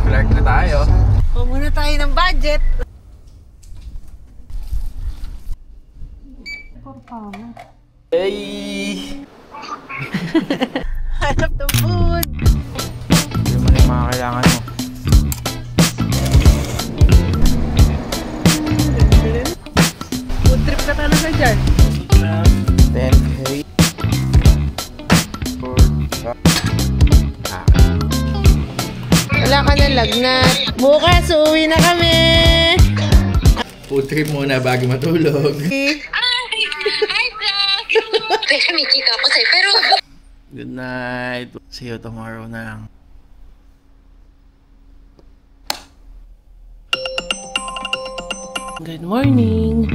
Clark na tayo. Muna tayo ng budget. Hey! Hanap ng food. Hindi mo na yung mga kailangan mo. Food trip ka talaga dyan. 10K. Wala ka ng lagnat. Bukas, uuwi na kami. Food trip muna bago matulog. May chika pa sa'yo, pero... Good night. See you tomorrow na lang. Good morning.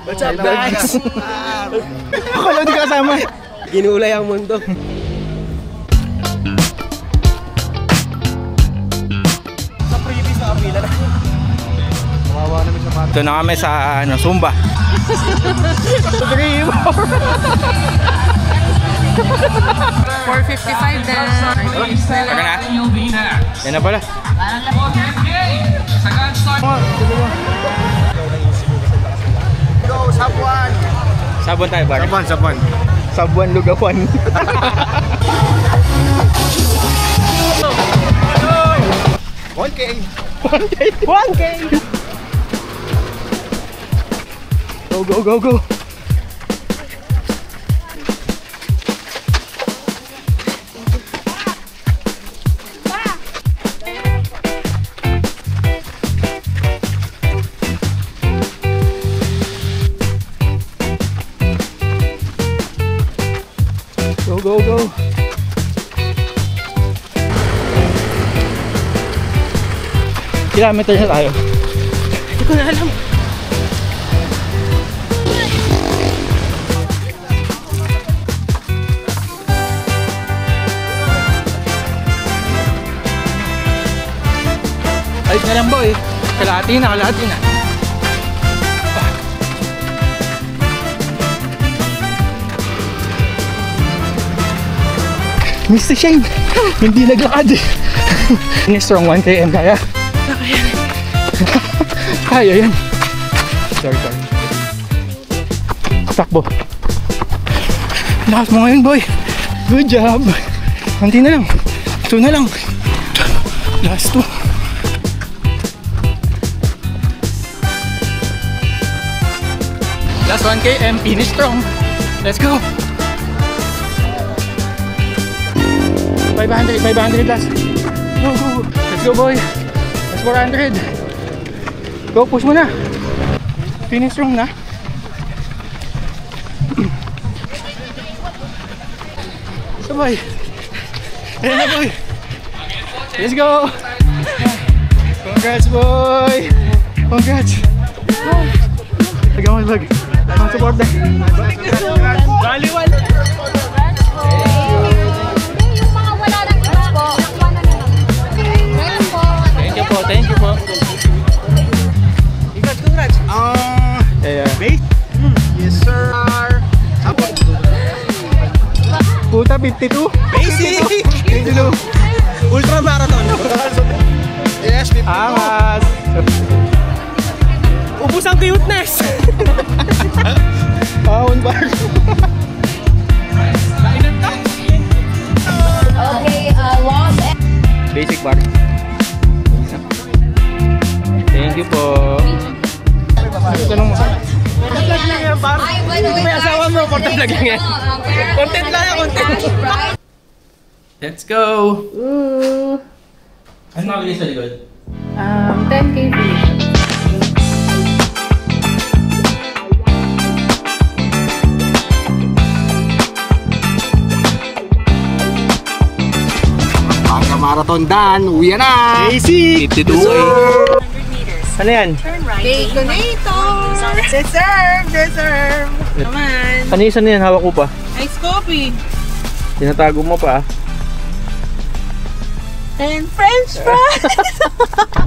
What's up, guys? Ako lang di ka kasama. Ginulay ang mundo. Sa previous na kapila na. Kawawa namin sa mata. Ito na kami sa Zumba. 4:55 na. Saka na? Yan na pala. Go, Sabuan! Sabon tayo ba? Sabuan. Sabuan Lugawan. 1K! 1K! Go, go, go, go! Go, go, go! Kilometer na tayo. Hindi ko na alam. Alis na lang boy. Kalahati na, kalahati na. Mr. Shane, hindi naglakad. Strong 1km kaya? Kaya yan. Sorry. Takbo. Lakas mo ngayon boy. Good job. Kunti na lang. 2 na lang. Last 2. Last 1km, finish strong. Let's go. 500 last. Go, go. Let's go boy. Last 400. Go, push mo na. Finish strong na. Sabay. Ayan na boy. Let's go. Congrats boy. Congrats. Lagyan mo yung vlog. Ang support na. Baliwan. Thank you po. Congrats! Base? Yes sir! Puta, 52? Basic! 52. Ultra marathon! Yes, 52. Angas! Ubus ang cuteness! Pawon bar. Okay, lost. Basic bar. Thank you po. Tanong mo. Vlog lang yan, par. May asawa mo, content vlog lang yan. Content lang yan, content. Let's go! Ano nakalagay sa likod? 10K fee. Marathon done, uwi na! Easy! 52. Ano yan? Baconator! Deserve! Deserve! Naman! Panisa na yan, hawak ko pa. Ice coffee! Tinatago mo pa ah. And french fries!